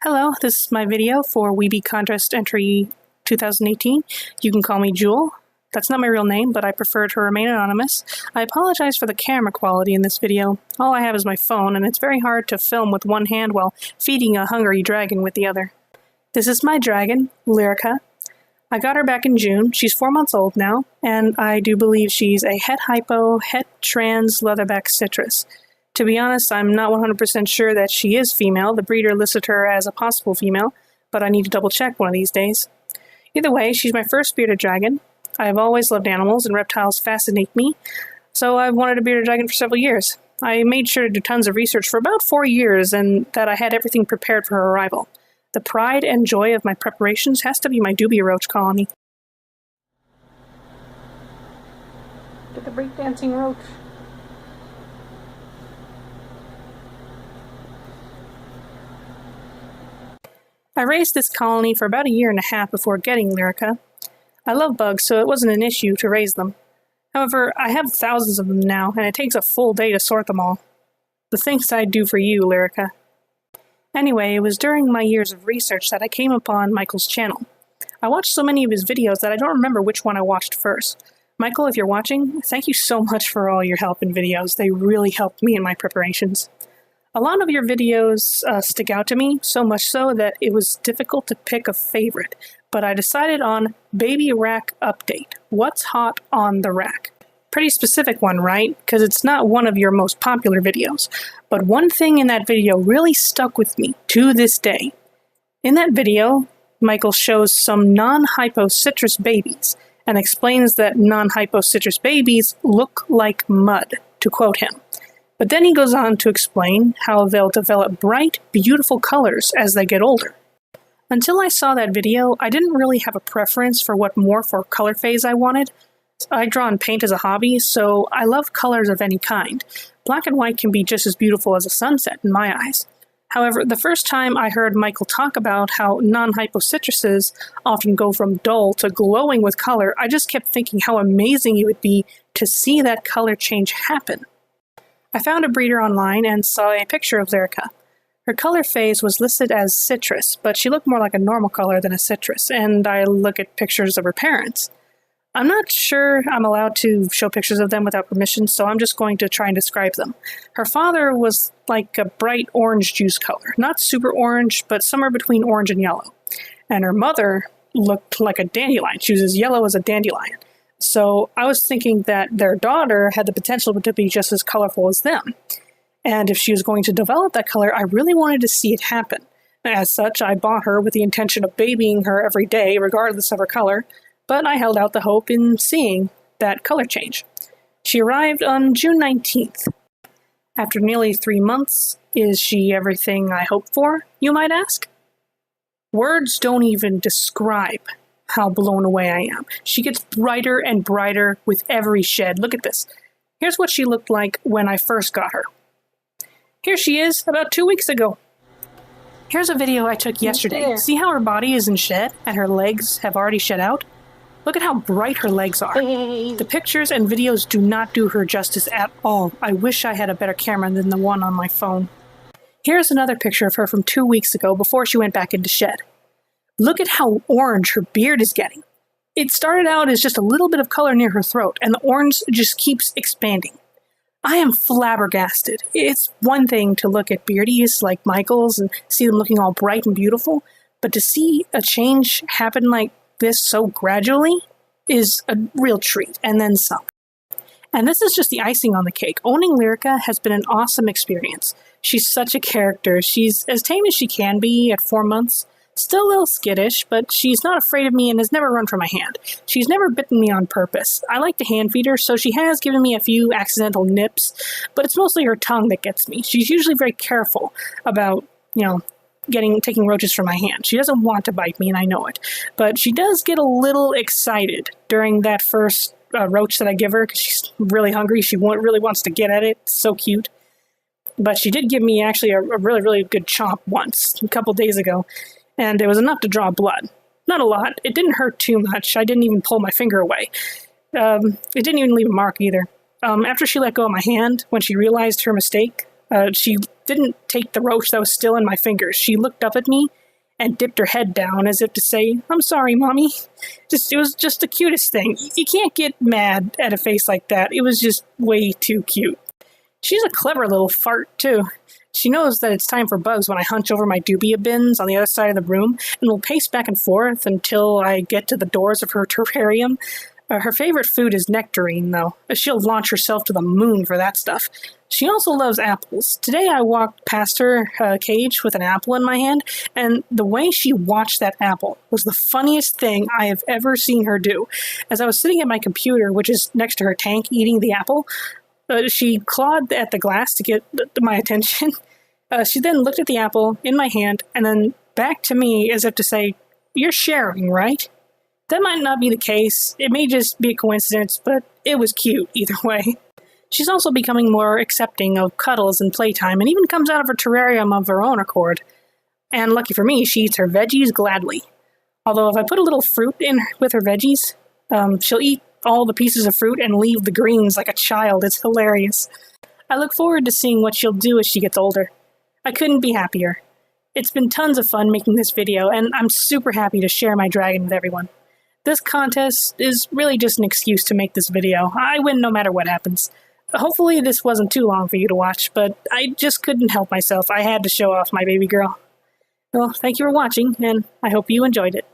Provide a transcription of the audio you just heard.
Hello, this is my video for Webe Contest Entry 2018. You can call me Jewel. That's not my real name, but I prefer to remain anonymous. I apologize for the camera quality in this video. All I have is my phone, and it's very hard to film with one hand while feeding a hungry dragon with the other. This is my dragon, Lyrica. I got her back in June. She's 4 months old now, and I do believe she's a het hypo, het trans leatherback citrus. To be honest, I'm not 100% sure that she is female. The breeder listed her as a possible female, but I need to double check one of these days. Either way, she's my first bearded dragon. I have always loved animals, and reptiles fascinate me, so I've wanted a bearded dragon for several years. I made sure to do tons of research for about 4 years, and that I had everything prepared for her arrival. The pride and joy of my preparations has to be my dubia roach colony. Get the breakdancing roach. I raised this colony for about a year and a half before getting Lyrica. I love bugs, so it wasn't an issue to raise them. However, I have thousands of them now, and it takes a full day to sort them all. The things I'd do for you, Lyrica. Anyway, it was during my years of research that I came upon Michael's channel. I watched so many of his videos that I don't remember which one I watched first. Michael, if you're watching, thank you so much for all your help in videos. They really helped me in my preparations. A lot of your videos stick out to me, so much so that it was difficult to pick a favorite, but I decided on Baby Rack Update. What's hot on the rack? Pretty specific one, right? Because it's not one of your most popular videos. But one thing in that video really stuck with me to this day. In that video, Michael shows some non-hypo citrus babies and explains that non-hypo citrus babies look like mud, to quote him. But then he goes on to explain how they'll develop bright, beautiful colors as they get older. Until I saw that video, I didn't really have a preference for what morph or color phase I wanted. I draw and paint as a hobby, so I love colors of any kind. Black and white can be just as beautiful as a sunset in my eyes. However, the first time I heard Michael talk about how non-hypo citruses often go from dull to glowing with color, I just kept thinking how amazing it would be to see that color change happen. I found a breeder online and saw a picture of Lyrica. Her color phase was listed as citrus, but she looked more like a normal color than a citrus, and I look at pictures of her parents. I'm not sure I'm allowed to show pictures of them without permission, so I'm just going to try and describe them. Her father was like a bright orange juice color, not super orange, but somewhere between orange and yellow. And her mother looked like a dandelion. She was as yellow as a dandelion. So I was thinking that their daughter had the potential to be just as colorful as them. And if she was going to develop that color, I really wanted to see it happen. As such, I bought her with the intention of babying her every day, regardless of her color, but I held out the hope in seeing that color change. She arrived on June 19th. After nearly 3 months, is she everything I hoped for, you might ask? Words don't even describe how blown away I am. She gets brighter and brighter with every shed. Look at this. Here's what she looked like when I first got her. Here she is, about 2 weeks ago. Here's a video I took yesterday. See how her body is in shed and her legs have already shed out? Look at how bright her legs are. The pictures and videos do not do her justice at all. I wish I had a better camera than the one on my phone. Here's another picture of her from 2 weeks ago before she went back into shed. Look at how orange her beard is getting. It started out as just a little bit of color near her throat, and the orange just keeps expanding. I am flabbergasted. It's one thing to look at beardies like Michael's and see them looking all bright and beautiful, but to see a change happen like this so gradually is a real treat, and then some. And this is just the icing on the cake. Owning Lyrica has been an awesome experience. She's such a character. She's as tame as she can be at 4 months. Still a little skittish, but she's not afraid of me and has never run from my hand. She's never bitten me on purpose. I like to hand feed her, so she has given me a few accidental nips, but it's mostly her tongue that gets me. She's usually very careful about, taking roaches from my hand. She doesn't want to bite me, and I know it. But she does get a little excited during that first roach that I give her, because she's really hungry. She really wants to get at it. It's so cute. But she did give me actually a really, really good chomp once, a couple days ago. And it was enough to draw blood. Not a lot. It didn't hurt too much. I didn't even pull my finger away. It didn't even leave a mark either. After she let go of my hand, when she realized her mistake, She didn't take the roach that was still in my fingers. She looked up at me and dipped her head down as if to say, "I'm sorry, Mommy." It was just the cutest thing. You can't get mad at a face like that. It was just way too cute. She's a clever little fart, too. She knows that it's time for bugs when I hunch over my dubia bins on the other side of the room, and will pace back and forth until I get to the doors of her terrarium. Her favorite food is nectarine, though. She'll launch herself to the moon for that stuff. She also loves apples. Today I walked past her cage with an apple in my hand, and the way she watched that apple was the funniest thing I have ever seen her do. As I was sitting at my computer, which is next to her tank, eating the apple, she clawed at the glass to get my attention. She then looked at the apple in my hand and then back to me as if to say, "You're sharing, right?" That might not be the case. It may just be a coincidence, but it was cute either way. She's also becoming more accepting of cuddles and playtime, and even comes out of her terrarium of her own accord. And lucky for me, she eats her veggies gladly. Although if I put a little fruit in with her veggies, she'll eat all the pieces of fruit and leave the greens like a child. It's hilarious. I look forward to seeing what she'll do as she gets older. I couldn't be happier. It's been tons of fun making this video, and I'm super happy to share my dragon with everyone. This contest is really just an excuse to make this video. I win no matter what happens. Hopefully this wasn't too long for you to watch, but I just couldn't help myself. I had to show off my baby girl. Well, thank you for watching, and I hope you enjoyed it.